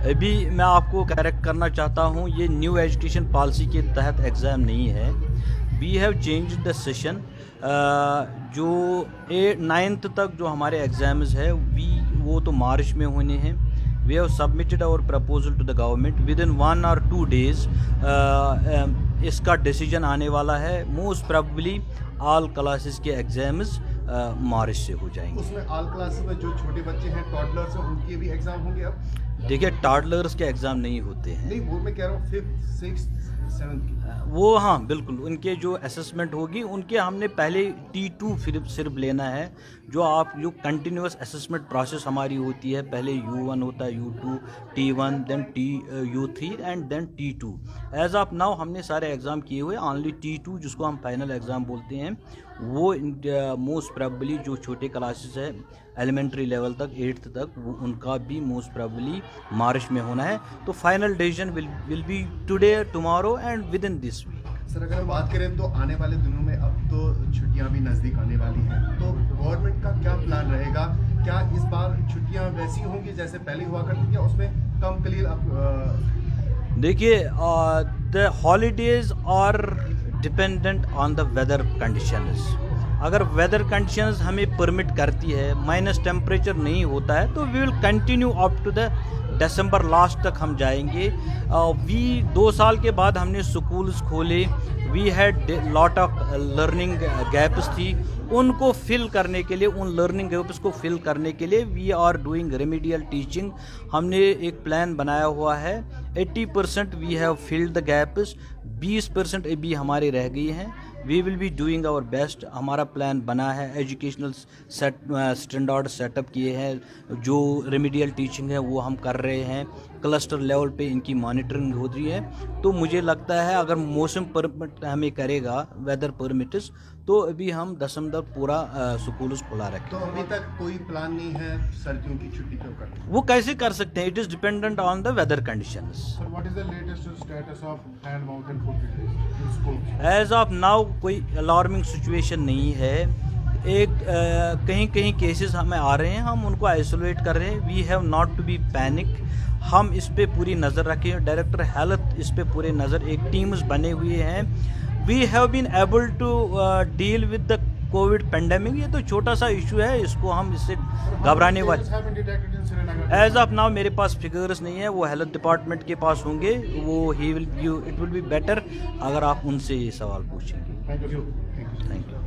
अभी मैं आपको करेक्ट करना चाहता हूँ, ये न्यू एजुकेशन पॉलिसी के तहत एग्ज़ाम नहीं है। We have change the session. जो 9th तक जो हमारे एग्ज़ाम्स है वो तो मार्च में होने हैं। We have submitted our proposal to the government within 1 or 2 days। इसका डिसीजन आने वाला है। मोस्ट प्रोबेबली ऑल क्लासेस के एग्ज़ाम्स मार्च से हो जाएंगे। उसमें ऑल क्लासेस में जो छोटे बच्चे हैं टॉडलर्स हैं उनके भी एग्जाम होंगे अब? देखिए, टॉडलर्स के एग्ज़ाम नहीं होते हैं। नहीं, वो मैं कह रहा हूँ 5th 6th 7th की। वो हाँ बिल्कुल, उनके जो असेसमेंट होगी उनके हमने पहले T2 सिर्फ लेना है। जो कंटिन्यूस असेसमेंट प्रोसेस हमारी होती है, पहले U1 होता है, U2, T1, then U3 and then T2। As of now हमने सारे एग्ज़ाम किए हुए। ओनली T2 जिसको हम फाइनल एग्ज़ाम बोलते हैं वो मोस्ट प्रोबेबली जो छोटे क्लासेस है एलिमेंट्री लेवल तक 8th तक, वो उनका भी मोस्ट प्रोबेबली मार्च में होना है। तो final decision will be today, tomorrow and within this week. Sir, अगर बात करें तो आने वाले दिनों में अब तो छुट्टियां भी नज़दीक आने वाली हैं, तो गवर्नमेंट का क्या प्लान रहेगा? क्या इस बार छुट्टियां वैसी होंगी जैसे पहले हुआ करती थी या उसमें कम कलील देखिए, the holidays are dependent on the weather conditions. अगर वेदर कंडीशंस हमें परमिट करती है, माइनस टेम्परेचर नहीं होता है, तो we will continue up to the December last तक हम जाएंगे। 2 साल के बाद हमने स्कूल्स खोले। We had lot of learning gaps थी, उनको फिल करने के लिए, उन लर्निंग गैप्स को फिल करने के लिए we are doing remedial teaching. हमने एक प्लान बनाया हुआ है। 80% we have filled the gaps, 20% अभी हमारे रह गई हैं। We will be doing our best. हमारा प्लान बना है, एजुकेशनल स्टैंडर्ड सेटअप किए हैं, जो रेमेडियल टीचिंग है वो हम कर रहे हैं। क्लस्टर लेवल पे इनकी मॉनिटरिंग हो रही है। तो मुझे लगता है अगर मौसम परमिट हमें करेगा, वेदर परमिट्स, तो अभी हम दिसंबर पूरा स्कूल खुला रखें। तो अभी तक कोई प्लान नहीं है सर्दियों की छुट्टी कब करनी? वो कैसे कर सकते हैं? It is dependent on the weather conditions. Sir, what is the latest status of hand mouth and foot disease in schools? As of now कोई अलार्मिंग सिचुएशन नहीं है। कहीं कहीं केसेस हमें आ रहे हैं, हम उनको आइसोलेट कर रहे हैं। We have not to be panic. हम इस पे पूरी नज़र रखें। डायरेक्टर हेल्थ इस पे पूरे नज़र, एक टीम्स बने हुए हैं। We have been able to deal with the Covid pandemic. ये तो छोटा सा इशू है, इसको हम इससे घबराने वाले। एज ऑफ नाउ मेरे पास फिगर्स नहीं है, वो हेल्थ डिपार्टमेंट के पास होंगे। वो इट विल बी बेटर अगर आप उनसे ये सवाल पूछेंगे। Thank you. Thank you.